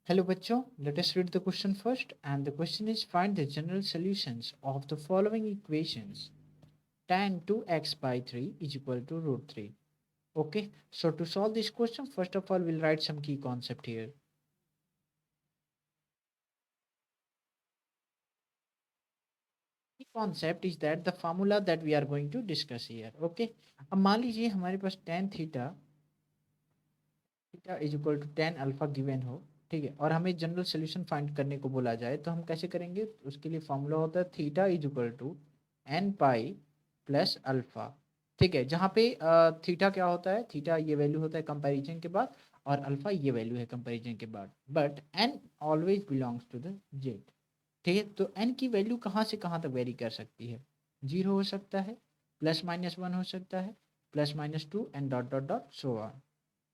Hello bachcho, let us read the question first, and the question is find the general solutions of the following equations. Tan 2x by 3 is equal to root 3. Okay, so to solve this question, first of all, we'll write some key concept here. Key concept is that the formula that we are going to discuss here. Okay, अब मान लीजिए हमारे पास tan theta is equal to tan alpha given हो, ठीक है, और हमें जनरल सोल्यूशन फाइंड करने को बोला जाए तो हम कैसे करेंगे? उसके लिए फॉर्मूला होता है theta is equal to n pi plus alpha, ठीक है, जहाँ पे थीटा क्या होता है? थीटा ये वैल्यू होता है कंपैरिजन के बाद, और अल्फा ये वैल्यू है कंपैरिजन के बाद, but n always belongs to the Z, ठीक है। तो एन की वैल्यू कहाँ से कहाँ तक वेरी कर सकती है? जीरो हो सकता है, प्लस माइनस वन हो सकता है, plus minus to and dot dot dot so on.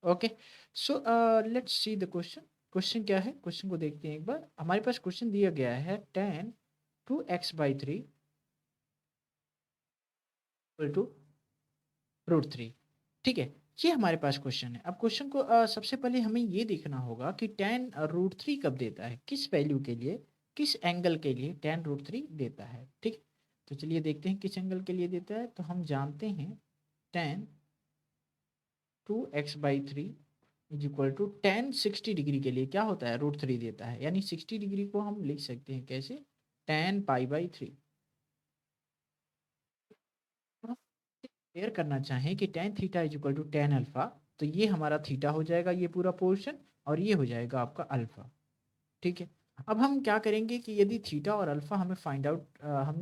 Okay, so let's see the question. Question क्या है? क्वेश्चन को देखते हैं एक बार। हमारे पास क्वेश्चन दिया गया है tan 2x/3 equal to root three, ठीक है, ये हमारे पास क्वेश्चन है। अब क्वेश्चन को सबसे पहले हमें ये देखना होगा कि tan रूट थ्री कब देता है, किस वैल्यू के लिए, किस एंगल के लिए tan रूट थ्री देता है, ठीक। तो चलिए देखते हैं किस एंगल के लिए देता है। तो हम जानते हैं tan 2x/3 is equal to tan 60 degree के लिए क्या होता है? रूट थ्री देता है, यानी 60 डिग्री को हम लिख सकते हैं कैसे? tan π/3। क्लियर करना चाहें कि tan theta is equal to tan alpha, तो ये हमारा थीटा हो जाएगा, ये पूरा पोर्शन, और ये हो जाएगा आपका अल्फा, ठीक है। अब हम क्या करेंगे कि यदि थीटा और अल्फा हमने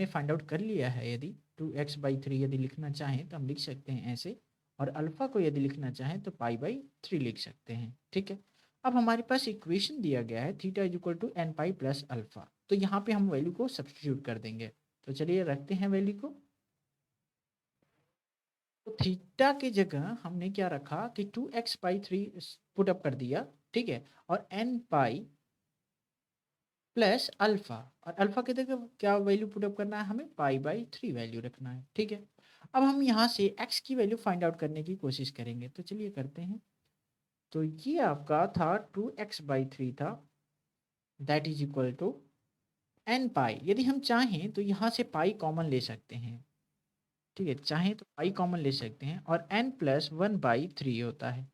फाइंड आउट कर लिया है, यदि 2x/3 यदि लिखना चाहें तो हम लिख सकते हैं ऐसे, और अल्फा को यदि लिखना चाहें तो π/3 लिख सकते हैं, ठीक है। अब हमारे पास इक्वेशन दिया गया है theta is equal to n pi plus alpha, तो यहाँ पे हम वैल्यू को सब्सटीट्यूट कर देंगे। तो चलिए रखते हैं वैल्यू को। तो थीटा की जगह हमने क्या रखा कि 2x/3 पुट अप कर दिया, ठीक है, और एन पाई प्लस अल्फा, और अल्फा की जगह क्या वैल्यू पुट अप करना है? हमें π/3 वैल्यू रखना है, ठीक है। अब हम यहाँ से x की वैल्यू फाइंड आउट करने की कोशिश करेंगे, तो चलिए करते हैं। तो ये आपका था 2x/3 था, that is equal to n pi. यदि हम चाहें तो यहाँ से पाई कॉमन ले सकते हैं, ठीक है, चाहें तो पाई कॉमन ले सकते हैं, और n+1/3 होता है,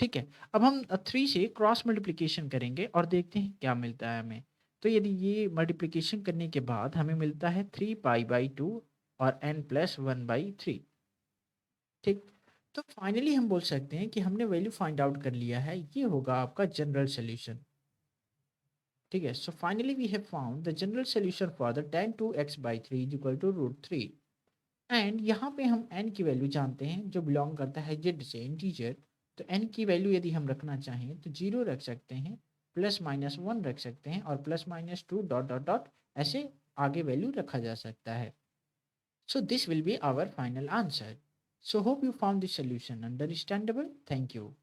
ठीक है। अब हम 3 से क्रॉस मल्टीप्लिकेशन करेंगे और देखते हैं क्या मिलता है हमें। तो यदि ये मल्टीप्लिकेशन करने के बाद हमें मिलता है 3π/2 और n+1/3, ठीक। तो फाइनली हम बोल सकते हैं कि हमने वैल्यू फाइंड आउट कर लिया है, ये होगा आपका जनरल सोल्यूशन, ठीक है। So finally we have found the general solution for the tan 2x/3 is equal to root three. And यहाँ पे हम n की वैल्यू जानते हैं जो बिलोंग करता है जेड से, इंटीजर। तो n की वैल्यू यदि हम रखना चाहें तो जीरो रख सकते हैं, प्लस माइनस वन रख सकते हैं, और plus minus two dot dot dot ऐसे आगे वैल्यू रखा जा सकता है। So this will be our final answer. So hope you found this solution understandable. Thank you.